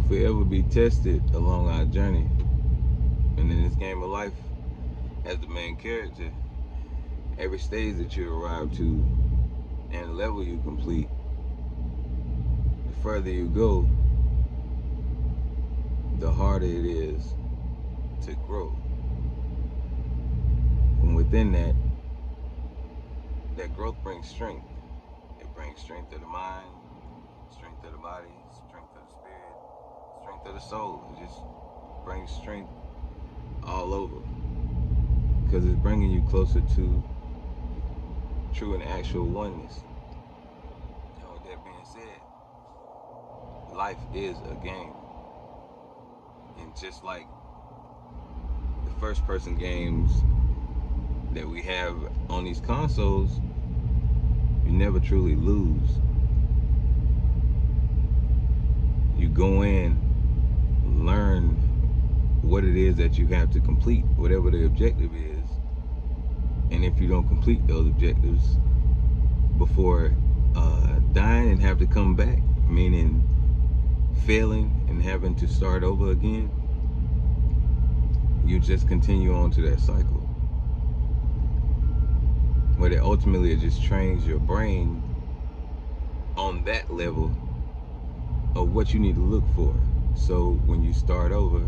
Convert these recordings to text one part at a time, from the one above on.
forever be tested along our journey. And in this game of life, as the main character, every stage that you arrive to and level you complete, the further you go, the harder it is to grow. And within that, that growth brings strength. It brings strength of the mind, strength of the body, strength of the spirit, strength of the soul. It just brings strength all over because it's bringing you closer to true and actual oneness. And with that being said, life is a game. And just like the first person games that we have on these consoles, you never truly lose. You go in, learn what it is that you have to complete, whatever the objective is. And if you don't complete those objectives before dying and have to come back, meaning failing and having to start over again, you just continue on to that cycle. But it ultimately it just trains your brain on that level of what you need to look for. So when you start over,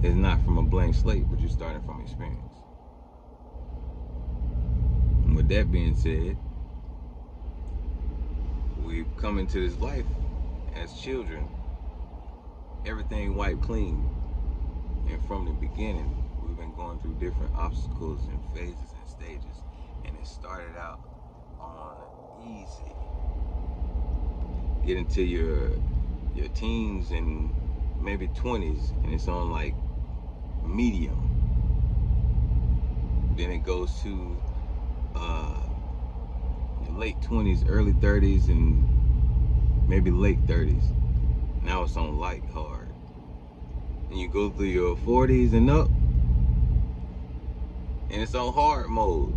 it's not from a blank slate, but you're starting from experience. And with that being said, we've come into this life as children, everything wiped clean. And from the beginning, we've been going through different obstacles and phases and stages. And it started out on easy. Get into your teens and maybe 20s, and it's on like medium. Then it goes to your late 20s, early 30s, and maybe late 30s. Now it's on light hard. And you go through your 40s and up, and it's on hard mode.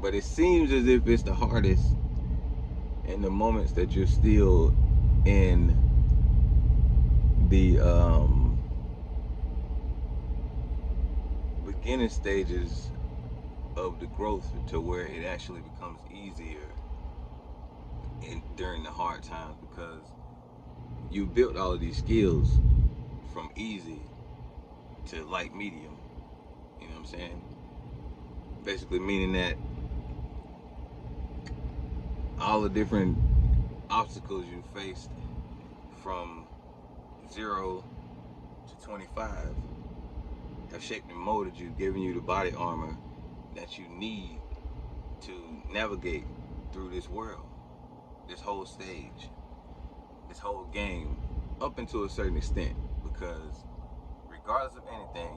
But it seems as if it's the hardest in the moments that you're still in the beginning stages of the growth, to where it actually becomes easier during the hard times, because you built all of these skills from easy to light medium. You know what I'm saying? Basically meaning that all the different obstacles you faced from 0 to 25 have shaped and molded you, giving you the body armor that you need to navigate through this world, this whole stage, this whole game, up into a certain extent. Because regardless of anything,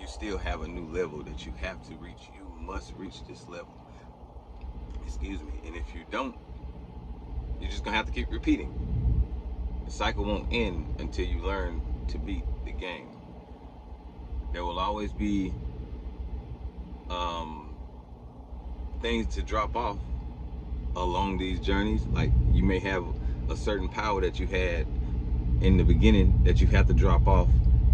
you still have a new level that you have to reach. You must reach this level. Excuse me. And if you don't, you're just gonna have to keep repeating. The cycle won't end until you learn to beat the game. There will always be things to drop off along these journeys. Like, you may have a certain power that you had in the beginning that you have to drop off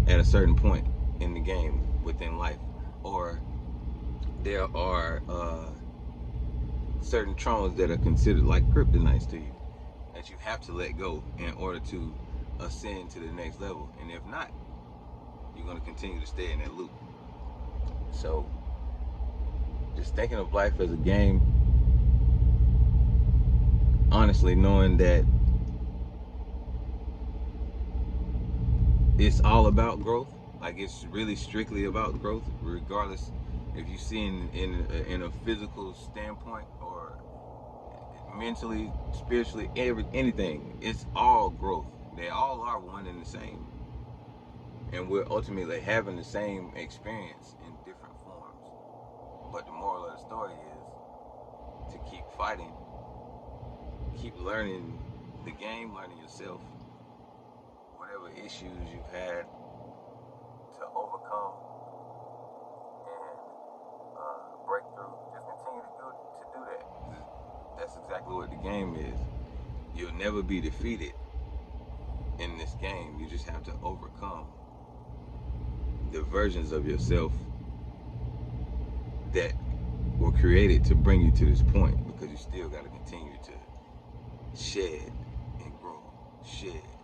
at a certain point in the game within life. Or there are certain traumas that are considered like kryptonites to you that you have to let go in order to ascend to the next level. And if not, you're going to continue to stay in that loop. So just thinking of life as a game, honestly, knowing that it's all about growth, like it's really strictly about growth, regardless if you see in a physical standpoint or mentally, spiritually, anything. It's all growth. They all are one and the same, and we're ultimately having the same experience in different forms. But the moral of the story is to keep fighting, keep learning the game, learning yourself, whatever issues you've had to overcome and break through. Just continue to do that. That's exactly what the game is. You'll never be defeated in this game. You just have to overcome the versions of yourself that were created to bring you to this point, because you still got to continue to shed and grow, shed